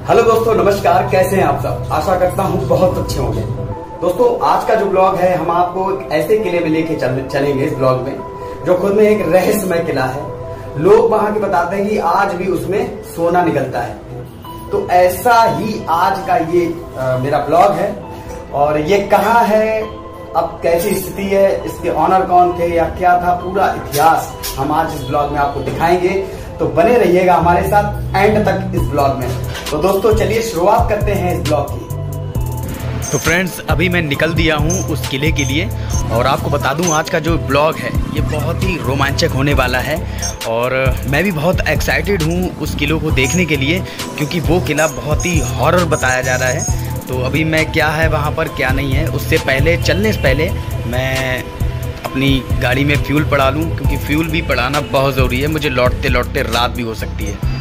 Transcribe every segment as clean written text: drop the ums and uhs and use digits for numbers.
Hello दोस्तों, नमस्कार। कैसे हैं आप सब? आशा करता हूँ बहुत अच्छे होंगे। दोस्तों, आज का जो ब्लॉग है हम आपको ऐसे किले में लेके चलेंगे इस ब्लॉग में जो खुद में एक रहस्यमय किला है। लोग वहां के बताते हैं कि आज भी उसमें सोना निकलता है। तो ऐसा ही आज का ये मेरा ब्लॉग है। और ये कहाँ है, अब कैसी स्थिति है, इसके ऑनर कौन थे या क्या था, पूरा इतिहास हम आज इस ब्लॉग में आपको दिखाएंगे। तो बने रहिएगा हमारे साथ एंड तक इस ब्लॉग में। तो दोस्तों चलिए शुरुआत करते हैं इस ब्लॉग की। तो फ्रेंड्स, अभी मैं निकल दिया हूँ उस किले के लिए। और आपको बता दूँ, आज का जो ब्लॉग है ये बहुत ही रोमांचक होने वाला है। और मैं भी बहुत एक्साइटेड हूँ उस किले को देखने के लिए, क्योंकि वो किला बहुत ही हॉरर बताया जा रहा है। तो अभी मैं क्या है वहाँ पर क्या नहीं है, उससे पहले चलने से पहले मैं अपनी गाड़ी में फ्यूल पड़ा लूँ, क्योंकि फ्यूल भी पड़ाना बहुत ज़रूरी है। मुझे लौटते लौटते रात भी हो सकती है।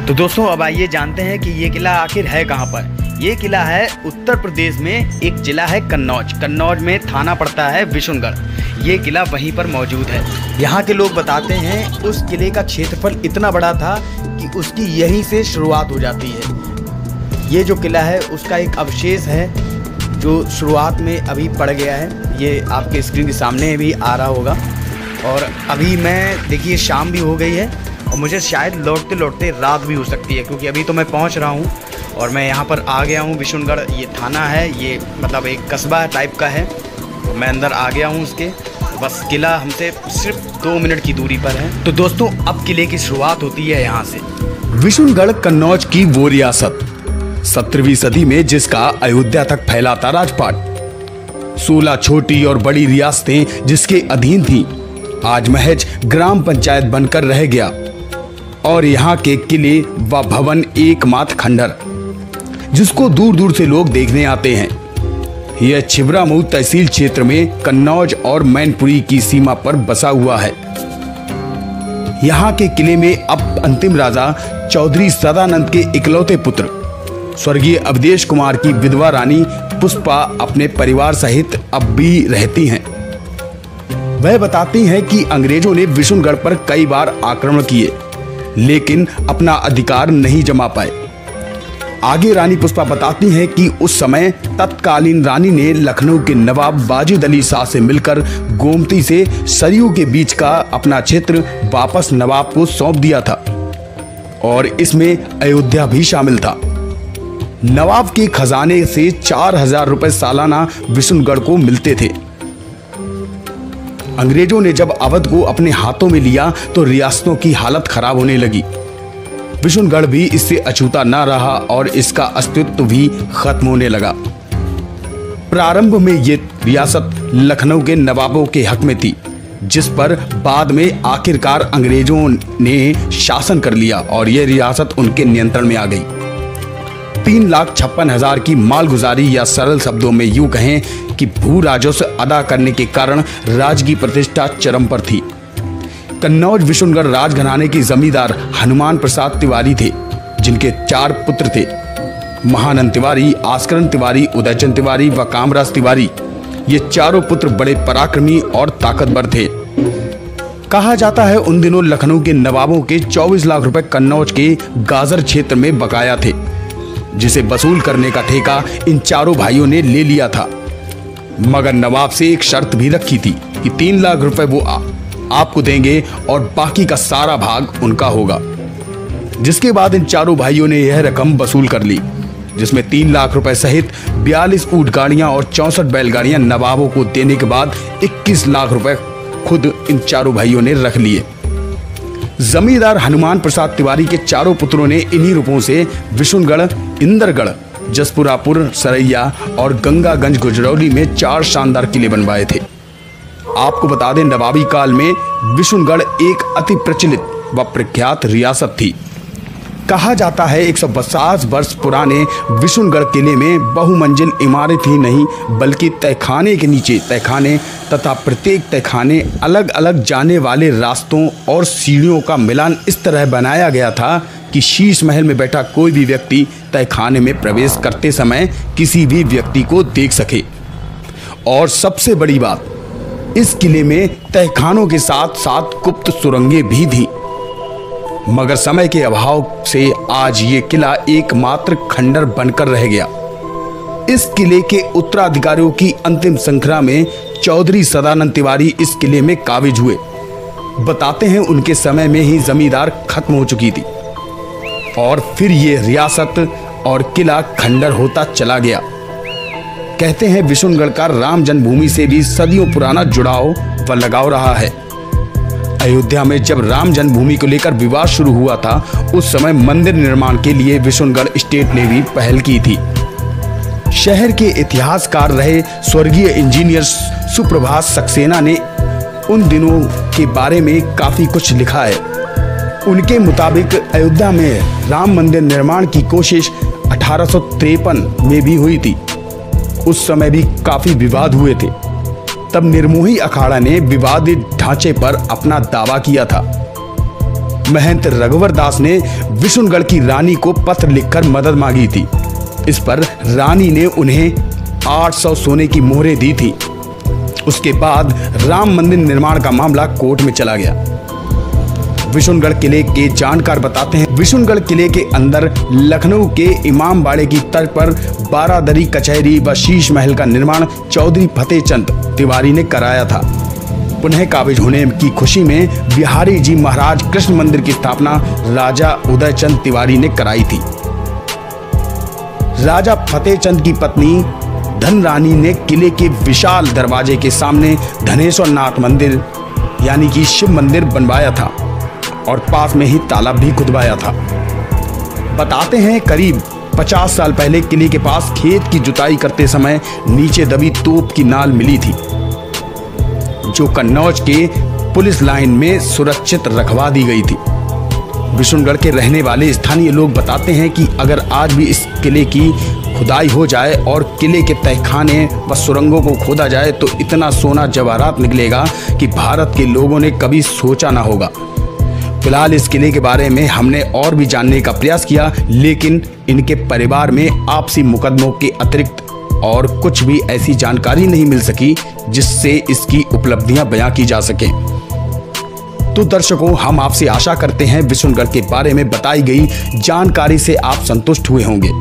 तो दोस्तों, अब आइए जानते हैं कि ये किला आखिर है कहाँ पर। ये किला है उत्तर प्रदेश में, एक ज़िला है कन्नौज। कन्नौज में थाना पड़ता है विशुनगढ़। ये किला वहीं पर मौजूद है। यहाँ के लोग बताते हैं उस किले का क्षेत्रफल इतना बड़ा था कि उसकी यहीं से शुरुआत हो जाती है। ये जो किला है उसका एक अवशेष है जो शुरुआत में अभी पड़ गया है। ये आपके स्क्रीन के सामने भी आ रहा होगा। और अभी मैं देखिए शाम भी हो गई है और मुझे शायद लौटते लौटते रात भी हो सकती है, क्योंकि अभी तो मैं पहुंच रहा हूं और मैं यहां पर आ गया हूं। विशुनगढ़ ये थाना है, ये मतलब एक कस्बा टाइप का है। तो मैं अंदर आ गया हूं उसके। बस किला हमसे सिर्फ 2 मिनट की दूरी पर है। तो दोस्तों, अब किले की शुरुआत होती है यहाँ से। विशुनगढ़ कन्नौज की वो रियासत 17वीं सदी में जिसका अयोध्या तक फैला था राजपाट। 16 छोटी और बड़ी रियासतें जिसके अधीन थीं, आज महज ग्राम पंचायत बनकर रह गया। और यहाँ के किले व भवन एकमात्र खंडर जिसको दूर दूर से लोग देखने आते हैं। यह छिबरामऊ तहसील क्षेत्र में कन्नौज और मैनपुरी की सीमा पर बसा हुआ है। यहाँ के किले में अब अंतिम राजा चौधरी सदानंद के इकलौते पुत्र स्वर्गीय अवधेश कुमार की विधवा रानी पुष्पा अपने परिवार सहित अब भी रहती हैं। वह बताती हैं कि अंग्रेजों ने विशुनगढ़ पर कई बार आक्रमण किए, लेकिन अपना अधिकार नहीं जमा पाए। आगे रानी पुष्पा बताती हैं कि उस समय तत्कालीन रानी ने लखनऊ के नवाब वाजिद अली शाह से मिलकर गोमती से सरयू के बीच का अपना क्षेत्र वापस नवाब को सौंप दिया था, और इसमें अयोध्या भी शामिल था। नवाब के खजाने से 4000 रुपए सालाना विशुनगढ़ को मिलते थे। अंग्रेजों ने जब अवध को अपने हाथों में लिया तो रियासतों की हालत खराब होने लगी। विशुनगढ़ भी इससे अछूता न रहा और इसका अस्तित्व भी खत्म होने लगा। प्रारंभ में ये रियासत लखनऊ के नवाबों के हक में थी, जिस पर बाद में आखिरकार अंग्रेजों ने शासन कर लिया और यह रियासत उनके नियंत्रण में आ गई। 3,56,000 की मालगुजारी, या सरल शब्दों में यूं कहें कि भू राजस्व अदा करने के कारण राज्य की प्रतिष्ठा चरम पर थी। कन्नौज विशुनगढ़ राजघराने के जमींदार हनुमान प्रसाद तिवारी थे, जिनके 4 पुत्र थे, महानंद तिवारी, आस्करन तिवारी, उदयचंद तिवारी व कामराज तिवारी। ये चारों पुत्र बड़े पराक्रमी और ताकतवर थे। कहा जाता है उन दिनों लखनऊ के नवाबों के 24 लाख रुपए कन्नौज के गाजर क्षेत्र में बकाया थे, जिसे वसूल करने का ठेका इन चारों भाइयों ने ले लिया था। मगर नवाब से एक शर्त भी रखी थी कि 3 लाख रुपए वो आपको देंगे और बाकी का सारा भाग उनका होगा। जिसके बाद इन चारों भाइयों ने यह रकम वसूल कर ली, जिसमें 3 लाख रुपए सहित 42 ऊंट गाड़ियां और 64 बैलगाड़ियां नवाबों को देने के बाद 21 लाख रुपए खुद इन चारों भाइयों ने रख लिए। जमींदार हनुमान प्रसाद तिवारी के चारों पुत्रों ने इन्हीं रुपयों से विशुनगढ़, इंदरगढ़, जसपुरापुर, सरैया और गंगागंज गुजरौली में 4 शानदार किले बनवाए थे। आपको बता दें, नवाबी काल में विशुनगढ़ एक अति प्रचलित व प्रख्यात रियासत थी। कहा जाता है 150 वर्ष पुराने विशुनगढ़ किले में बहुमंजिल इमारत ही नहीं, बल्कि तहखाने के नीचे तहखाने तथा प्रत्येक तहखाने अलग अलग जाने वाले रास्तों और सीढ़ियों का मिलान इस तरह बनाया गया था कि शीश महल में बैठा कोई भी व्यक्ति तहखाने में प्रवेश करते समय किसी भी व्यक्ति को देख सके। और सबसे बड़ी बात, इस किले में तहखानों के साथ साथ गुप्त सुरंगें भी थी। मगर समय के अभाव से आज ये किला एकमात्र खंडर बनकर रह गया। इस किले के उत्तराधिकारियों की अंतिम श्रृंखला में चौधरी सदानंद तिवारी इस किले में काबिज हुए। बताते हैं उनके समय में ही जमींदार खत्म हो चुकी थी और फिर ये रियासत और किला खंडर होता चला गया। कहते हैं विशुनगढ़ का राम जन्मभूमि से भी सदियों पुराना जुड़ाव व लगाव रहा है। अयोध्या में जब राम जन्मभूमि को लेकर विवाद शुरू हुआ था, उस समय मंदिर निर्माण के लिए विशुनगढ़ स्टेट ने भी पहल की थी। शहर के इतिहासकार रहे स्वर्गीय इंजीनियर सुप्रभात सक्सेना ने उन दिनों के बारे में काफी कुछ लिखा है। उनके मुताबिक अयोध्या में राम मंदिर निर्माण की कोशिश 1853 में भी हुई थी। उस समय भी काफी विवाद हुए थे। तब निर्मोही अखाड़ा ने विवादित ढांचे पर अपना दावा किया था। महंत रघुवर दास ने विशुनगढ़ की रानी को पत्र लिखकर मदद मांगी थी। इस पर रानी ने उन्हें 800 सोने की मोहरें दी थी। उसके बाद राम मंदिर निर्माण का मामला कोर्ट में चला गया। विशुनगढ़ किले के जानकार बताते हैं, विशुनगढ़ किले के अंदर लखनऊ के इमामबाड़े की तर्ज पर 12 दरी कचहरी व शीश महल का निर्माण चौधरी फतेहचंद तिवारी ने कराया था। पुनः काबिज होने की खुशी में बिहारी जी महाराज कृष्ण मंदिर की स्थापना राजा उदयचंद तिवारी ने कराई थी। राजा फतेहचंद की पत्नी धन रानी ने किले के विशाल दरवाजे के सामने धनेश्वर नाथ मंदिर यानी कि शिव मंदिर बनवाया था और पास में ही तालाब भी खुदवाया था। बताते हैं करीब 50 साल पहले किले के पास खेत की जुताई करते समय नीचे दबी तोप की नाल मिली थी, जो कन्नौज के पुलिस लाइन में सुरक्षित रखवा दी गई थी। विशुनगढ़ के रहने वाले स्थानीय लोग बताते हैं कि अगर आज भी इस किले की खुदाई हो जाए और किले के तहखाने व सुरंगों को खोदा जाए तो इतना सोना जवाहरात निकलेगा कि भारत के लोगों ने कभी सोचा ना होगा। फिलहाल इस किले के बारे में हमने और भी जानने का प्रयास किया, लेकिन इनके परिवार में आपसी मुकदमों के अतिरिक्त और कुछ भी ऐसी जानकारी नहीं मिल सकी जिससे इसकी उपलब्धियां बयां की जा सके। तो दर्शकों, हम आपसे आशा करते हैं विशुनगढ़ के बारे में बताई गई जानकारी से आप संतुष्ट हुए होंगे।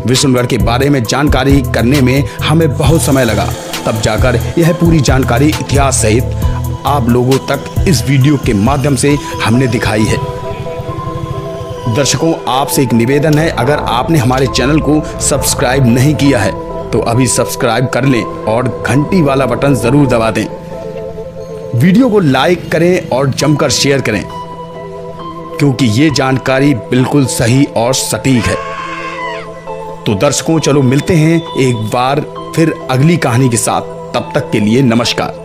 विशुनगढ़ के बारे में जानकारी करने में हमें बहुत समय लगा, तब जाकर यह पूरी जानकारी इतिहास सहित आप लोगों तक इस वीडियो के माध्यम से हमने दिखाई है। दर्शकों, आपसे एक निवेदन है, अगर आपने हमारे चैनल को सब्सक्राइब नहीं किया है तो अभी सब्सक्राइब कर लें और घंटी वाला बटन जरूर दबा दें। वीडियो को लाइक करें और जमकर शेयर करें, क्योंकि ये जानकारी बिल्कुल सही और सटीक है। तो दर्शकों, चलो मिलते हैं एक बार फिर अगली कहानी के साथ। तब तक के लिए नमस्कार।